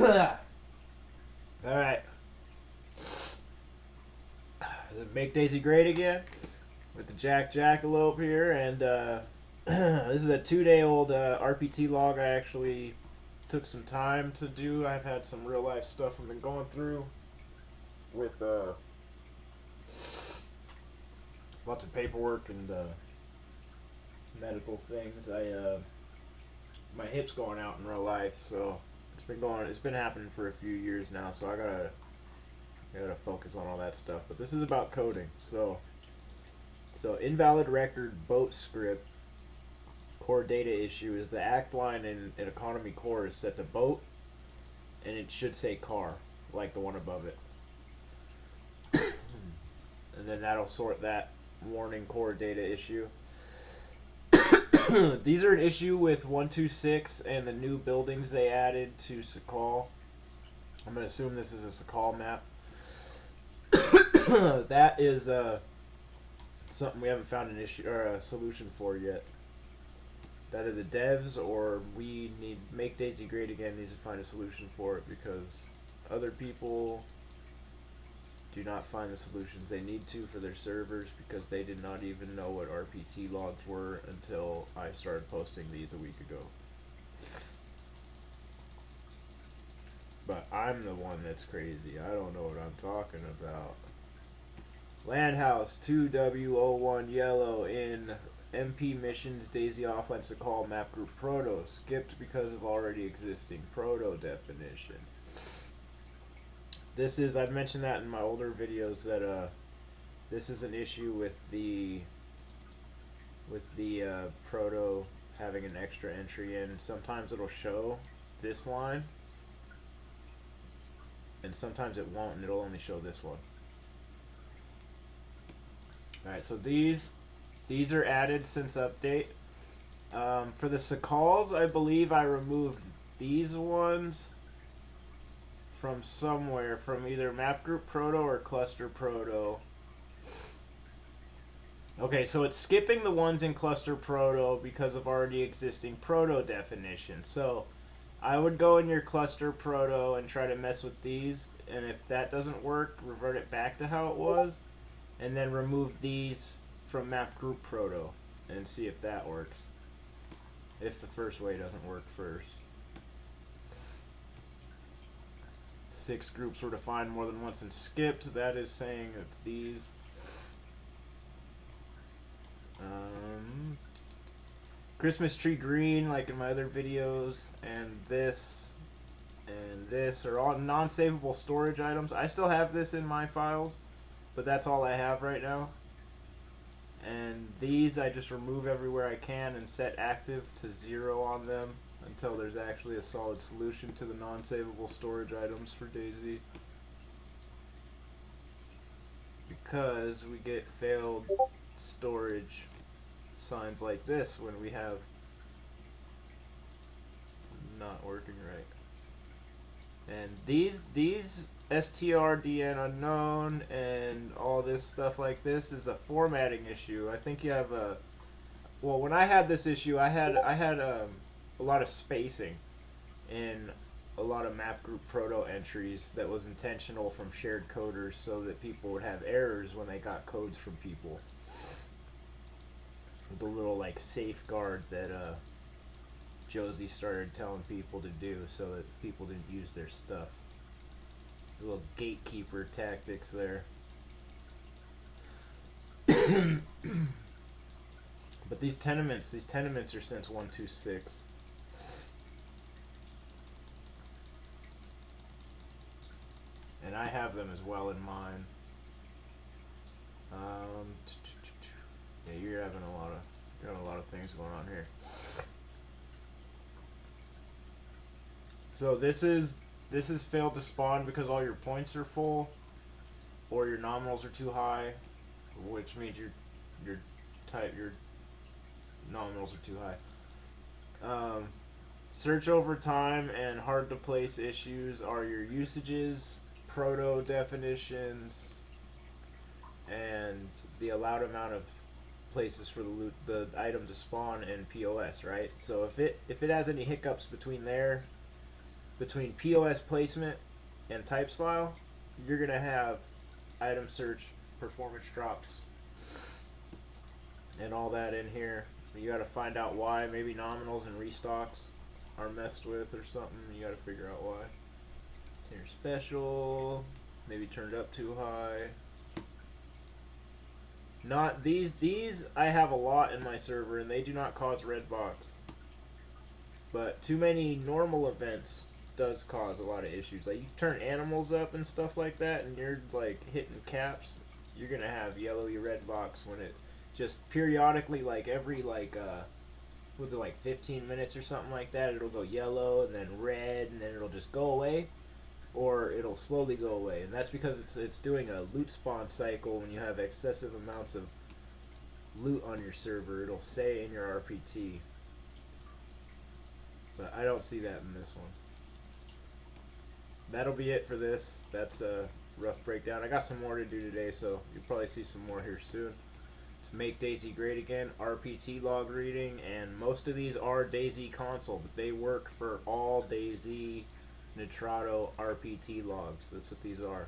Alright. Make Daisy great again with the Jackalope here, and this is a 2-day-old RPT log. I actually took some time to do. I've had some real life stuff I've been going through with lots of paperwork and medical things. My hip's going out in real life, so it's been happening for a few years now, so I gotta focus on all that stuff. But this is about coding. So invalid record boat script core data issue is the act line in economy core is set to boat, and it should say car like the one above it. And then that'll sort that warning core data issue. These are an issue with 126 and the new buildings they added to Sakal. I'm going to assume this is a Sakal map. That is something we haven't found an issue or a solution for yet. Either the devs or MakeDayZGreatAgain needs to find a solution for it, because other people do not find the solutions they need to for their servers, because they did not even know what RPT logs were until I started posting these a week ago. But I'm the one that's crazy. I don't know what I'm talking about. Landhouse 2W01 yellow in MP missions DayZ offline Sakal map group proto skipped because of already existing proto definition. This is, I've mentioned that in my older videos, that this is an issue with the proto having an extra entry in. Sometimes it'll show this line, and sometimes it won't, and it'll only show this one. Alright, so these are added since update. For the Sakals, I believe I removed these ones from somewhere, from either map group proto or cluster proto. Okay, so it's skipping the ones in cluster proto because of already existing proto definition. So I would go in your cluster proto and try to mess with these, and if that doesn't work, revert it back to how it was, and then remove these from map group proto and see if that works, if the first way doesn't work first. 6 groups were defined more than once and skipped. That is saying it's these. Christmas tree green, like in my other videos, and this are all non-savable storage items. I still have this in my files, but that's all I have right now. And these I just remove everywhere I can and set active to 0 on them until there's actually a solid solution to the non-savable storage items for DayZ. Because we get failed storage signs like this when we have not working right. And these STRDN unknown and all this stuff like this is a formatting issue. I think you have a, well, when I had this issue, I had a lot of spacing in a lot of map group proto entries that was intentional from shared coders, so that people would have errors when they got codes from people. The little like safeguard that Josie started telling people to do so that people didn't use their stuff. The little gatekeeper tactics there. But these tenements are since 126. And I have them as well in mine. Yeah, you're having a lot of things going on here. So this is failed to spawn because all your points are full, or your nominals are too high, which means your nominals are too high. Search over time and hard to place issues are your usages, proto definitions, and the allowed amount of places for the item to spawn in POS, right? So if it has any hiccups between there between POS placement and types file, you're gonna have item search, performance drops, and all that in here. You got to find out why. Maybe nominals and restocks are messed with or something. You got to figure out why. Here, special, maybe turned up too high. Not these I have a lot in my server and they do not cause red box. But too many normal events does cause a lot of issues. Like you turn animals up and stuff like that and you're like hitting caps, you're gonna have yellowy red box when it just periodically, like every like what's it, like 15 minutes or something like that, it'll go yellow and then red and then it'll just go away, or it'll slowly go away. And that's because it's doing a loot spawn cycle. When you have excessive amounts of loot on your server, it'll say in your RPT. But I don't see that in this one. That'll be it for this. That's a rough breakdown. I got some more to do today, so you'll probably see some more here soon. It's Make DayZ Great Again, RPT log reading, and most of these are DayZ console, but they work for all DayZ Nitrado RPT logs. That's what these are.